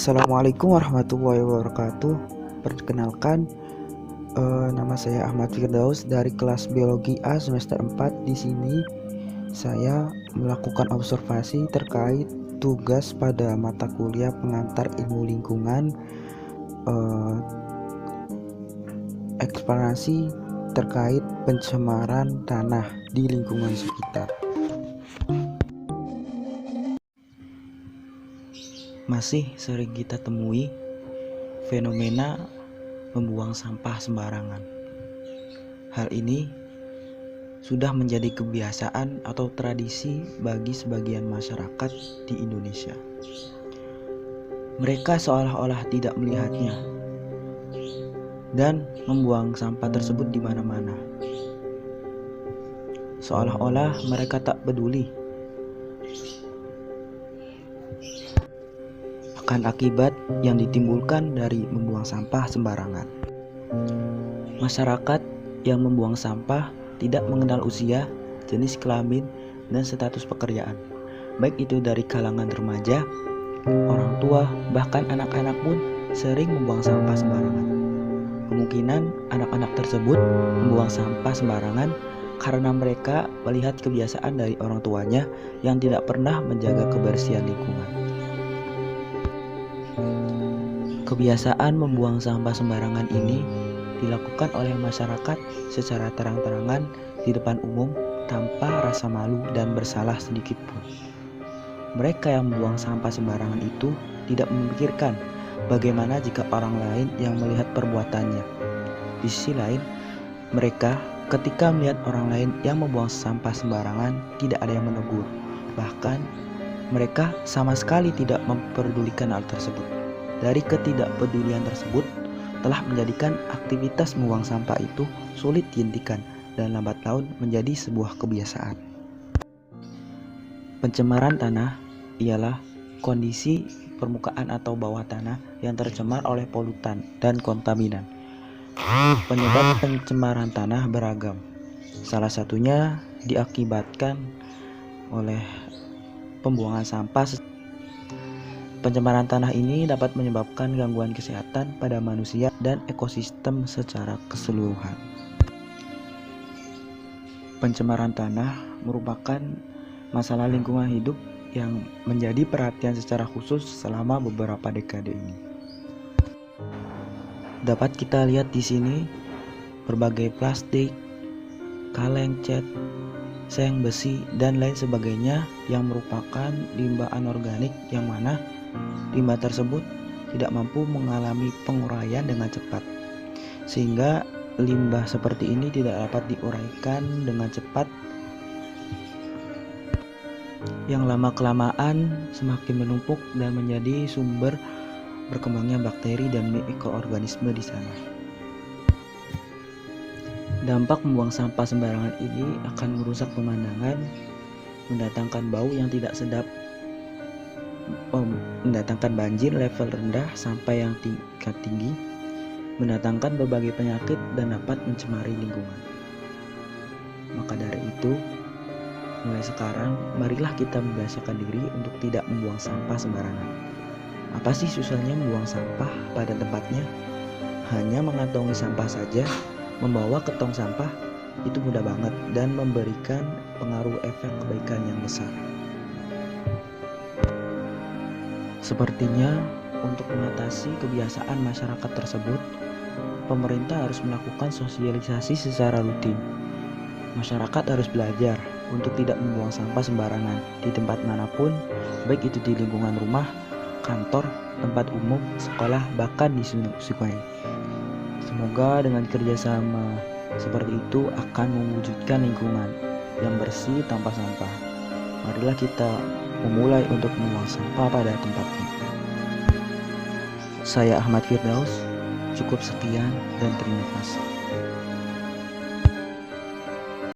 Assalamualaikum warahmatullahi wabarakatuh. Perkenalkan, nama saya Ahmad Firdaus dari kelas Biologi A semester 4. Di sini saya melakukan observasi terkait tugas pada mata kuliah pengantar ilmu lingkungan, eksplanasi terkait pencemaran tanah di lingkungan sekitar. Masih sering kita temui fenomena membuang sampah sembarangan. Hal ini sudah menjadi kebiasaan atau tradisi bagi sebagian masyarakat di Indonesia. Mereka seolah-olah tidak melihatnya dan membuang sampah tersebut di mana-mana. Seolah-olah mereka tak peduli akan akibat yang ditimbulkan dari membuang sampah sembarangan. Masyarakat yang membuang sampah tidak mengenal usia, jenis kelamin, dan status pekerjaan, baik itu dari kalangan remaja, orang tua, bahkan anak-anak pun sering membuang sampah sembarangan. Kemungkinan anak-anak tersebut membuang sampah sembarangan karena mereka melihat kebiasaan dari orang tuanya yang tidak pernah menjaga kebersihan lingkungan. Kebiasaan membuang sampah sembarangan ini dilakukan oleh masyarakat secara terang-terangan di depan umum tanpa rasa malu dan bersalah sedikit pun. Mereka yang membuang sampah sembarangan itu tidak memikirkan bagaimana jika orang lain yang melihat perbuatannya. Di sisi lain, mereka ketika melihat orang lain yang membuang sampah sembarangan tidak ada yang menegur. Bahkan mereka sama sekali tidak memperdulikan hal tersebut. Dari ketidakpedulian tersebut telah menjadikan aktivitas membuang sampah itu sulit dihentikan dan lambat laun menjadi sebuah kebiasaan. Pencemaran tanah ialah kondisi permukaan atau bawah tanah yang tercemar oleh polutan dan kontaminan. Penyebab pencemaran tanah beragam. Salah satunya diakibatkan oleh pembuangan sampah. Pencemaran tanah ini dapat menyebabkan gangguan kesehatan pada manusia dan ekosistem secara keseluruhan. Pencemaran tanah merupakan masalah lingkungan hidup yang menjadi perhatian secara khusus selama beberapa dekade ini. Dapat kita lihat di sini berbagai plastik, kaleng cat, seng besi, dan lain sebagainya yang merupakan limbah anorganik yang mana limbah tersebut tidak mampu mengalami penguraian dengan cepat, sehingga limbah seperti ini tidak dapat diuraikan dengan cepat. Yang lama-kelamaan semakin menumpuk dan menjadi sumber berkembangnya bakteri dan mikroorganisme di sana. Dampak membuang sampah sembarangan ini akan merusak pemandangan, mendatangkan bau yang tidak sedap, mendatangkan banjir level rendah sampai yang tingkat tinggi, mendatangkan berbagai penyakit dan dapat mencemari lingkungan. Maka dari itu, mulai sekarang marilah kita membiasakan diri untuk tidak membuang sampah sembarangan. Apa sih susahnya membuang sampah pada tempatnya? Hanya mengantongi sampah saja, membawa ke tong sampah itu mudah banget dan memberikan pengaruh efek kebaikan yang besar. Sepertinya untuk mengatasi kebiasaan masyarakat tersebut, pemerintah harus melakukan sosialisasi secara rutin. Masyarakat harus belajar untuk tidak membuang sampah sembarangan di tempat manapun, baik itu di lingkungan rumah, kantor, tempat umum, sekolah, bahkan di sungai. Semoga dengan kerjasama seperti itu akan mewujudkan lingkungan yang bersih tanpa sampah. Marilah kita memulai untuk membuang sampah pada tempatnya. Saya Ahmad Firdaus, cukup sekian dan terima kasih.